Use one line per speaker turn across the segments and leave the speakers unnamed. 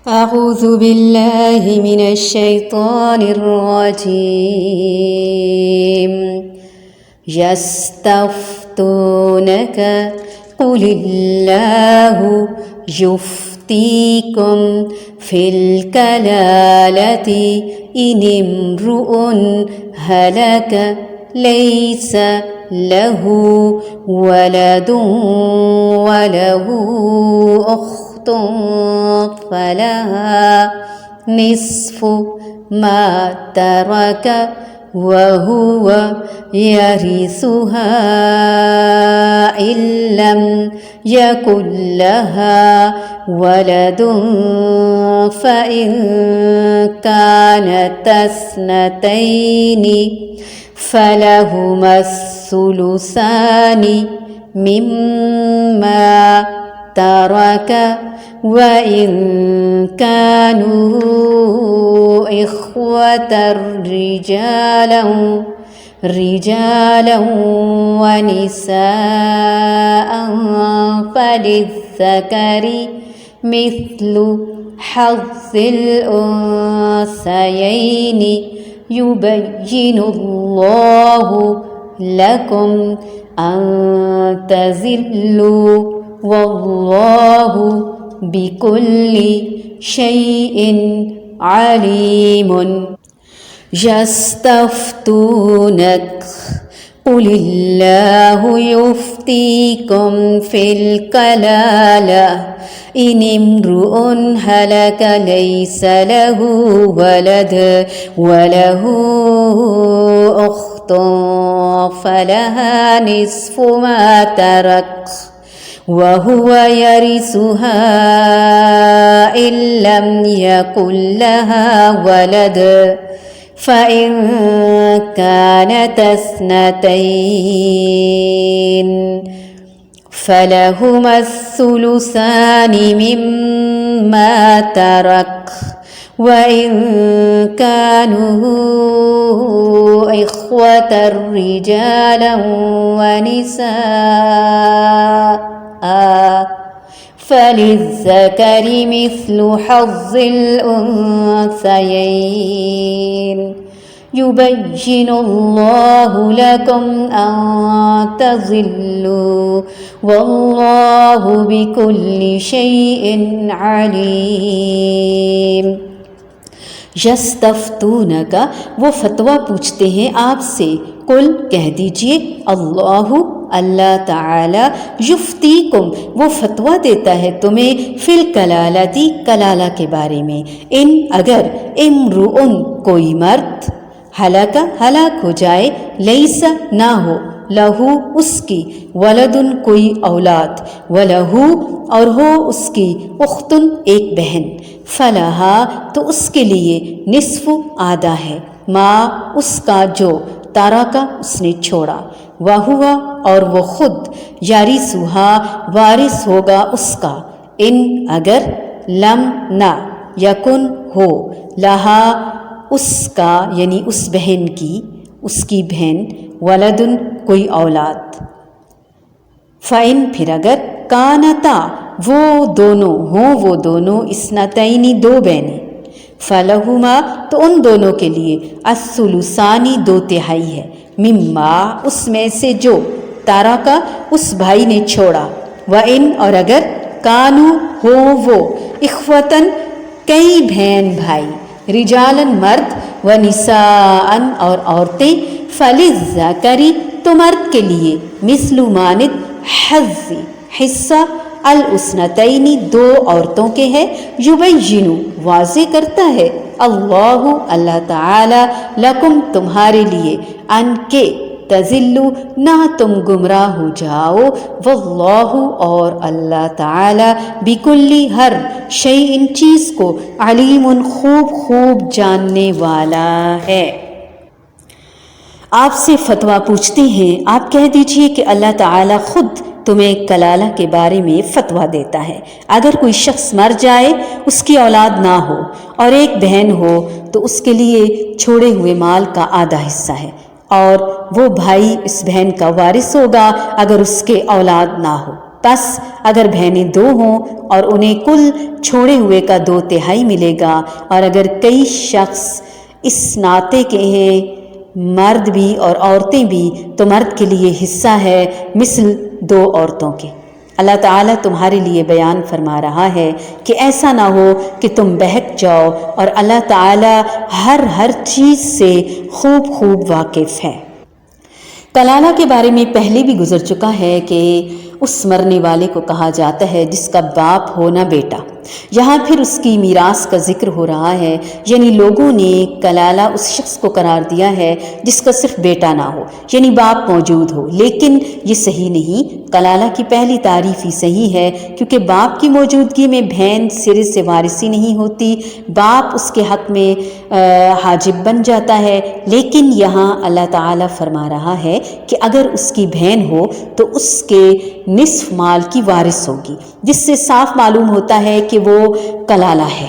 أعوذ بالله من الشيطان الرجيم يستفتونك قل الله يفتيكم في الكلالة إن امرؤ هلك ليس له ولد وله أخت فلها نصف ما ترك وهو يرثها إن لم يكن لها ولد فإن كانت اثنتين فلهما الثلثان مما ترك وإن كانوا إخوة رجالا ونساء فللذكر مثل حظ الأنثيين يبين الله لكم أن تضلوا والله بكل شيء عليم يستفتونك قل الله يفتيكم في الكلالة إن امرؤ هلك ليس له ولد وله أخت فلها نصف ما ترك وهو يرثها إن لم يكن لها ولد فإن كانت اثنتين فلهما الثلثان مما ترك وإن كانوا إخوة رجالا ونساء فللذكر مثل حظ الأنثيين يبين الله لكم أن تضلوا والله بكل شيء عليم. یستفتونک وہ فتویٰ پوچھتے ہیں آپ سے، قل کہہ دیجئے اللہ تعالی یفتیکم وہ فتویٰ دیتا ہے تمہیں فی الکلالتی کلالہ کے بارے میں، ان اگر امرؤن کوئی مرد ہلاک ہو جائے، لیس نہ ہو، لہو اس کی، ولدن کوئی اولاد، ولہو اور ہو اس کی، اختن ایک بہن، فلہا تو اس کے لیے نصف آدھا ہے، ما اس کا جو تارکا اس نے چھوڑا، وہوا اور وہ خود، یارثھا وارث ہوگا اس کا، ان اگر لم نہ یکن ہو، لہا اس کا یعنی اس بہن کی، اس کی بہن، ولدن کوئی اولاد، فَإِن پھر اگر کانتا وہ دونوں اثنتین دو بہنیں، فَلَهُمَا تو ان دونوں کے لیے الثلثان 2/3 ہے، مما اس میں سے جو تارکا اس بھائی نے چھوڑا، وَإِن اور اگر کانو ہو وہ اخوتن کئی بہن بھائی، رجالن مرد، و نساء اور عورتیں، فللذکر تو مرد کے لیے مثل مانند حظ حصہ الاثنتین 2 عورتوں کے ہے، یبین واضح کرتا ہے اللہ تعالی لکم تمہارے لیے، ان کے تضلو نہ تم گمراہ ہو جاؤ، واللہ اور اللہ تعالی بکلی ہر شیء چیز کو علیم خوب جاننے والا ہے۔ آپ سے فتویٰ پوچھتے ہیں، آپ کہہ دیجئے کہ اللہ تعالی خود تمہیں کلالہ کے بارے میں فتویٰ دیتا ہے۔ اگر کوئی شخص مر جائے، اس کی اولاد نہ ہو اور ایک بہن ہو تو اس کے لیے چھوڑے ہوئے مال کا آدھا حصہ ہے، اور وہ بھائی اس بہن کا وارث ہوگا اگر اس کے اولاد نہ ہو، پس اگر بہنیں 2 ہوں اور انہیں کل چھوڑے ہوئے کا 2/3 ملے گا، اور اگر کئی شخص اس ناطے کے ہیں، مرد بھی اور عورتیں بھی، تو مرد کے لیے حصہ ہے مثل 2 عورتوں کے۔ اللہ تعالیٰ تمہارے لیے بیان فرما رہا ہے کہ ایسا نہ ہو کہ تم بہک جاؤ، اور اللہ تعالیٰ ہر چیز سے خوب واقف ہے۔ کلالہ کے بارے میں پہلے بھی گزر چکا ہے کہ اس مرنے والے کو کہا جاتا ہے جس کا باپ ہو نہ بیٹا۔ یہاں پھر اس کی میراث کا ذکر ہو رہا ہے، یعنی لوگوں نے کلالہ اس شخص کو قرار دیا ہے جس کا صرف بیٹا نہ ہو، یعنی باپ موجود ہو، لیکن یہ صحیح نہیں۔ کلالہ کی پہلی تعریف ہی صحیح ہے، کیونکہ باپ کی موجودگی میں بہن سرے سے وارثی نہیں ہوتی، باپ اس کے حق میں حاجب بن جاتا ہے۔ لیکن یہاں اللہ تعالیٰ فرما رہا ہے کہ اگر اس کی بہن ہو تو اس کے نصف مال کی وارث ہوگی، جس سے صاف معلوم ہوتا ہے کہ وہ کلالہ ہے۔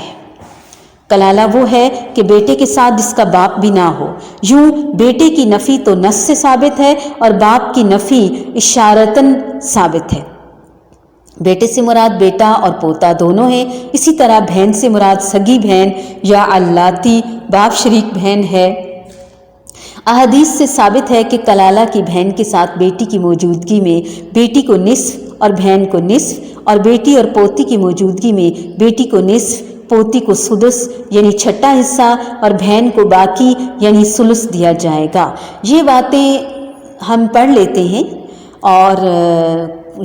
کلالہ وہ ہے کہ بیٹے کے ساتھ جس کا باپ بھی نہ ہو۔ یوں بیٹے کی نفی تو نص سے ثابت ہے اور باپ کی نفی اشارتاً ثابت ہے۔ بیٹے سے مراد بیٹا اور پوتا دونوں ہیں۔ اسی طرح بہن سے مراد سگی بہن یا اللاتی باپ شریک بہن ہے۔ احادیث سے ثابت ہے کہ کلالہ کی بہن کے ساتھ بیٹی کی موجودگی میں بیٹی کو نصف اور بہن کو نصف، اور بیٹی اور پوتی کی موجودگی میں بیٹی کو نصف، پوتی کو سدس یعنی چھٹا حصہ، اور بہن کو باقی یعنی ثلث دیا جائے گا۔ یہ باتیں ہم پڑھ لیتے ہیں اور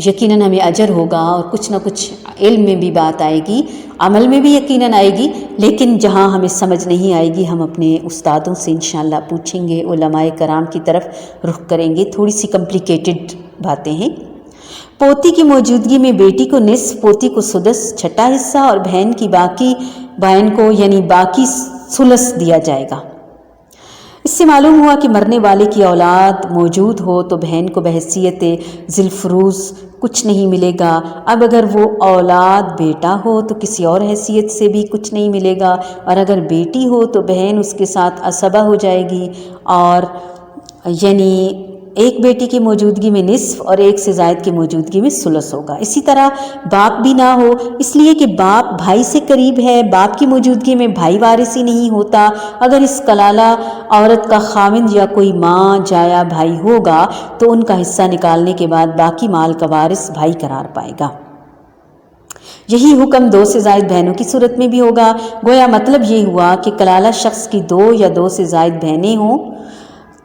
یقیناً ہمیں اجر ہوگا، اور کچھ نہ کچھ علم میں بھی بات آئے گی، عمل میں بھی یقیناً آئے گی، لیکن جہاں ہمیں سمجھ نہیں آئے گی ہم اپنے استادوں سے انشاءاللہ پوچھیں گے، علماء کرام کی طرف رخ کریں گے۔ تھوڑی سی کمپلیکیٹڈ باتیں ہیں۔ پوتی کی موجودگی میں بیٹی کو نصف، پوتی کو سدس چھٹا حصہ، اور بہن کو یعنی باقی ثلث دیا جائے گا۔ اس سے معلوم ہوا کہ مرنے والے کی اولاد موجود ہو تو بہن کو بحیثیت ذی الفروض کچھ نہیں ملے گا۔ اب اگر وہ اولاد بیٹا ہو تو کسی اور حیثیت سے بھی کچھ نہیں ملے گا، اور اگر بیٹی ہو تو بہن اس کے ساتھ عصبہ ہو جائے گی، اور یعنی ایک بیٹی کی موجودگی میں نصف اور ایک سے زائد کی موجودگی میں ثلث ہوگا۔ اسی طرح باپ بھی نہ ہو، اس لیے کہ باپ بھائی سے قریب ہے، باپ کی موجودگی میں بھائی وارثی نہیں ہوتا۔ اگر اس کلالہ عورت کا خاوند یا کوئی ماں جایا بھائی ہوگا تو ان کا حصہ نکالنے کے بعد باقی مال کا وارث بھائی قرار پائے گا۔ یہی حکم 2 سے زائد بہنوں کی صورت میں بھی ہوگا۔ گویا مطلب یہ ہوا کہ کلالہ شخص کی 2 یا 2 سے زائد بہنیں ہوں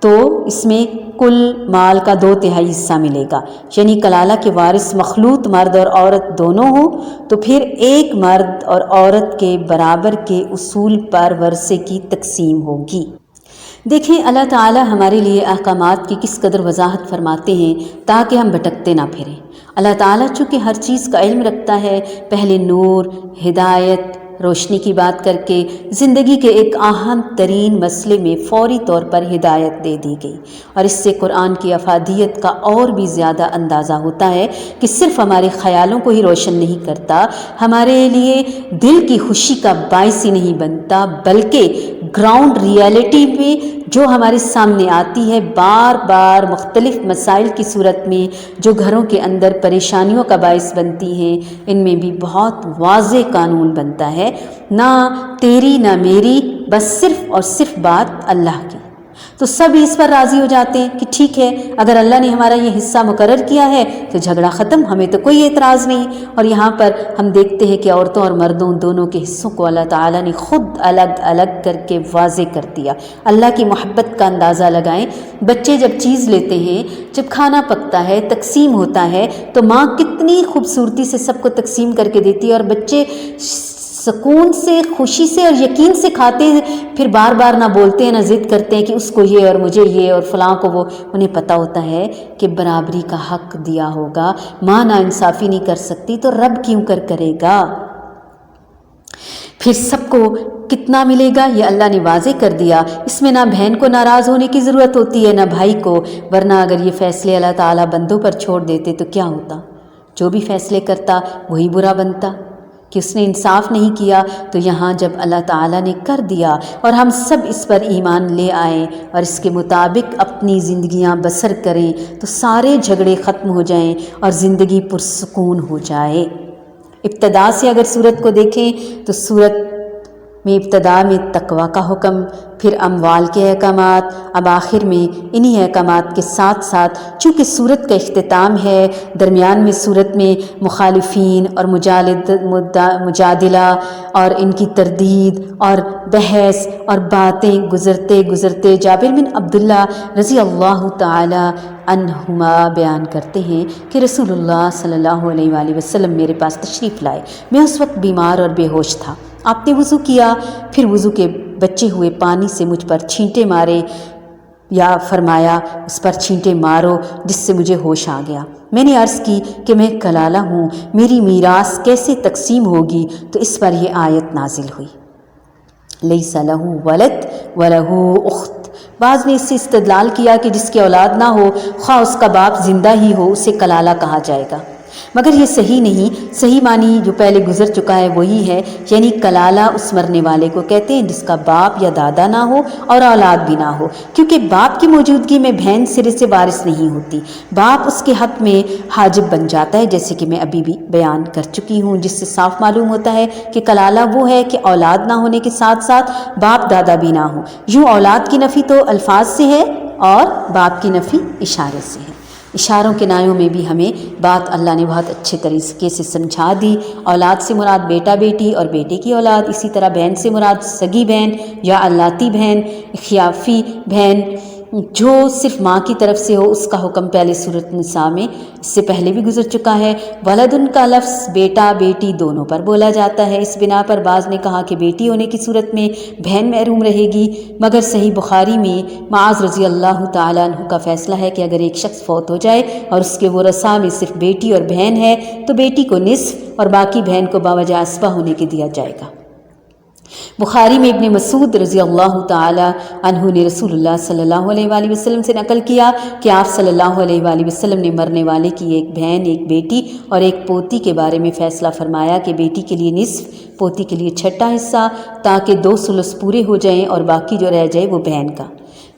تو اس میں کل مال کا 2/3 حصہ ملے گا، یعنی کلالہ کے وارث مخلوط مرد اور عورت دونوں ہوں تو پھر ایک مرد اور عورت کے برابر کے اصول پر ورثے کی تقسیم ہوگی۔ دیکھیں اللہ تعالی ہمارے لیے احکامات کی کس قدر وضاحت فرماتے ہیں تاکہ ہم بھٹکتے نہ پھریں۔ اللہ تعالیٰ چونکہ ہر چیز کا علم رکھتا ہے، پہلے نور، ہدایت، روشنی کی بات کر کے زندگی کے ایک اہم ترین مسئلے میں فوری طور پر ہدایت دے دی گئی، اور اس سے قرآن کی افادیت کا اور بھی زیادہ اندازہ ہوتا ہے کہ صرف ہمارے خیالوں کو ہی روشن نہیں کرتا، ہمارے لیے دل کی خوشی کا باعث ہی نہیں بنتا، بلکہ گراؤنڈ ریئلٹی میں جو ہمارے سامنے آتی ہے بار بار مختلف مسائل کی صورت میں جو گھروں کے اندر پریشانیوں کا باعث بنتی ہیں، ان میں بھی بہت واضح قانون بنتا ہے، نہ تیری نہ میری، بس صرف اور صرف بات اللہ کی۔ تو سب اس پر راضی ہو جاتے ہیں کہ ٹھیک ہے، اگر اللہ نے ہمارا یہ حصہ مقرر کیا ہے تو جھگڑا ختم، ہمیں تو کوئی اعتراض نہیں۔ اور یہاں پر ہم دیکھتے ہیں کہ عورتوں اور مردوں دونوں کے حصوں کو اللہ تعالیٰ نے خود الگ الگ کر کے واضح کر دیا۔ اللہ کی محبت کا اندازہ لگائیں، بچے جب چیز لیتے ہیں، جب کھانا پکتا ہے، تقسیم ہوتا ہے تو ماں کتنی خوبصورتی سے سب کو تقسیم کر کے دیتی ہے، اور بچے سکون سے، خوشی سے اور یقین سے کھاتے ہیں، پھر بار بار نہ بولتے ہیں نہ ضد کرتے ہیں کہ اس کو یہ اور مجھے یہ اور فلاں کو وہ۔ انہیں پتہ ہوتا ہے کہ برابری کا حق دیا ہوگا، ماں نا انصافی نہیں کر سکتی تو رب کیوں کرے گا۔ پھر سب کو کتنا ملے گا یہ اللہ نے واضح کر دیا۔ اس میں نہ بہن کو ناراض ہونے کی ضرورت ہوتی ہے نہ بھائی کو، ورنہ اگر یہ فیصلے اللہ تعالیٰ بندوں پر چھوڑ دیتے تو کیا ہوتا؟ جو بھی فیصلے کرتا وہی برا بنتا۔ کہ اس نے انصاف نہیں کیا، تو یہاں جب اللہ تعالیٰ نے کر دیا اور ہم سب اس پر ایمان لے آئیں اور اس کے مطابق اپنی زندگیاں بسر کریں تو سارے جھگڑے ختم ہو جائیں اور زندگی پرسکون ہو جائے۔ ابتدا سے اگر سورت کو دیکھیں تو سورت میں ابتدا میں تقوی کا حکم، پھر اموال کے احکامات، اب آخر میں انہی احکامات کے ساتھ ساتھ چونکہ سورت کا اختتام ہے، درمیان میں سورت میں مخالفین اور مجادلہ اور ان کی تردید اور بحث اور باتیں گزرتے گزرتے جابر بن عبداللہ رضی اللہ تعالی عنہما بیان کرتے ہیں کہ رسول اللہ صلی اللہ علیہ وآلہ وسلم میرے پاس تشریف لائے۔ میں اس وقت بیمار اور بے ہوش تھا۔ آپ نے وضو کیا، پھر وضو کے بچے ہوئے پانی سے مجھ پر چھینٹے مارے یا فرمایا اس پر چھینٹے مارو، جس سے مجھے ہوش آ گیا۔ میں نے عرض کی کہ میں کلالہ ہوں، میری میراث کیسے تقسیم ہوگی؟ تو اس پر یہ آیت نازل ہوئی، لیس لہ ولد ولہ اخت۔ بعض نے اس سے استدلال کیا کہ جس کی اولاد نہ ہو، خواہ اس کا باپ زندہ ہی ہو، اسے کلالہ کہا جائے گا، مگر یہ صحیح نہیں۔ صحیح معنی جو پہلے گزر چکا ہے وہی ہے، یعنی کلالہ اس مرنے والے کو کہتے ہیں جس کا باپ یا دادا نہ ہو اور اولاد بھی نہ ہو، کیونکہ باپ کی موجودگی میں بہن سرے سے وارث نہیں ہوتی، باپ اس کے حق میں حاجب بن جاتا ہے، جیسے کہ میں ابھی بھی بیان کر چکی ہوں، جس سے صاف معلوم ہوتا ہے کہ کلالہ وہ ہے کہ اولاد نہ ہونے کے ساتھ ساتھ باپ دادا بھی نہ ہو۔ یوں اولاد کی نفی تو الفاظ سے ہے اور باپ کی نفی اشارے سے ہے۔ اشاروں کے نایوں میں بھی ہمیں بات اللہ نے بہت اچھے طریقے سے سمجھا دی۔ اولاد سے مراد بیٹا بیٹی اور بیٹے کی اولاد، اسی طرح بہن سے مراد سگی بہن یا اللاتی بہن، اخیافی بہن جو صرف ماں کی طرف سے ہو، اس کا حکم پہلے سورۃ النساء میں اس سے پہلے بھی گزر چکا ہے۔ ولدن کا لفظ بیٹا بیٹی دونوں پر بولا جاتا ہے، اس بنا پر بعض نے کہا کہ بیٹی ہونے کی صورت میں بہن محروم رہے گی، مگر صحیح بخاری میں معاذ رضی اللہ تعالیٰ عنہ کا فیصلہ ہے کہ اگر ایک شخص فوت ہو جائے اور اس کے ورثاء میں صرف بیٹی اور بہن ہے تو بیٹی کو نصف اور باقی بہن کو باوجہ اسبہ ہونے کے دیا جائے گا۔ بخاری میں ابن مسعود رضی اللہ تعالی عنہ نے رسول اللہ صلی اللہ علیہ وآلہ وسلم سے نقل کیا کہ آپ صلی اللہ علیہ وآلہ وسلم نے مرنے والے کی ایک بہن، ایک بیٹی اور ایک پوتی کے بارے میں فیصلہ فرمایا کہ بیٹی کے لیے نصف، پوتی کے لیے چھٹا حصہ، تاکہ 2 ثلث پورے ہو جائیں اور باقی جو رہ جائے وہ بہن کا۔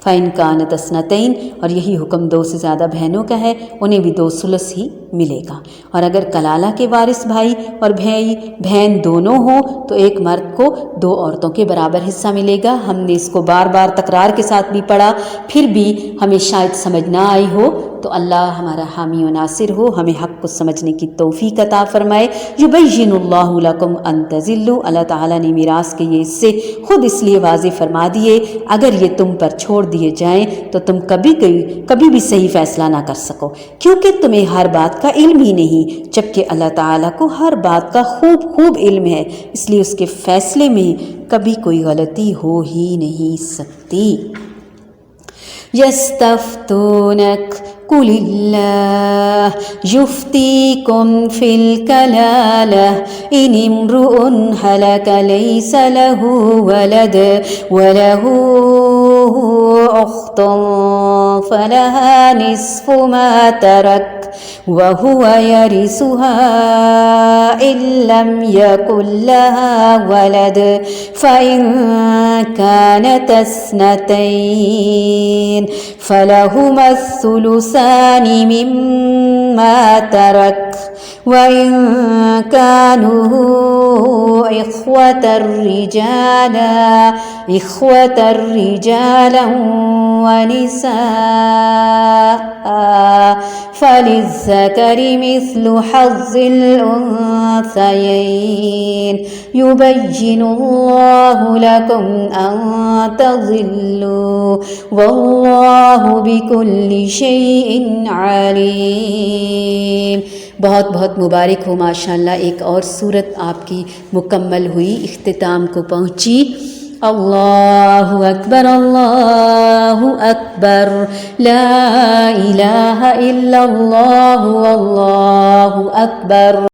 فَإِنْ كَانَتْ اثْنَتَيْنِ، اور یہی حکم 2 سے زیادہ بہنوں کا ہے، انہیں بھی 2 ثلث ہی ملے گا۔ اور اگر کلالہ کے وارث بھائی اور بہن دونوں ہوں تو ایک مرد کو 2 عورتوں کے برابر حصہ ملے گا۔ ہم نے اس کو بار بار تکرار کے ساتھ بھی پڑھا، پھر بھی ہمیں شاید سمجھ نہ آئی ہو تو اللہ ہمارا حامی و ناصر ہو، ہمیں حق کو سمجھنے کی توفیق عطا فرمائے۔ یبین اللہ لکم ان تضلوا، اللہ تعالیٰ نے میراث کے یہ حصے خود اس لیے واضح فرما دیے اگر یہ تم پر چھوڑ دیے جائیں تو تم کبھی بھی صحیح فیصلہ نہ کر سکو، کیونکہ تمہیں ہر بات کا علم ہی نہیں، جبکہ اللہ تعالیٰ کو ہر بات کا خوب علم ہے، اس لیے اس کے فیصلے میں کبھی کوئی غلطی ہو ہی نہیں سکتی۔ یستفتونک قل اللہ یفتیکم فی الکلالہ ان امرؤ ہلک لیس لہ ولد ولہ اخت فلہا نصف ما ترک وهو يرثها إن لم يكن لها ولد فإن كانت اثنتين فلهما الثلثان مما ترك وإن كانوا إخوة رجالا ونساء فللذكر مثل حظ الأنثيين يبين الله لكم أن تضلوا والله بكل شيء عليم۔ بہت بہت مبارک ہو ماشاءاللہ، ایک اور صورت آپ کی مکمل ہوئی، اختتام کو پہنچی۔ اللہ اکبر اللہ اکبر، لا الہ الا اللہ واللہ اکبر۔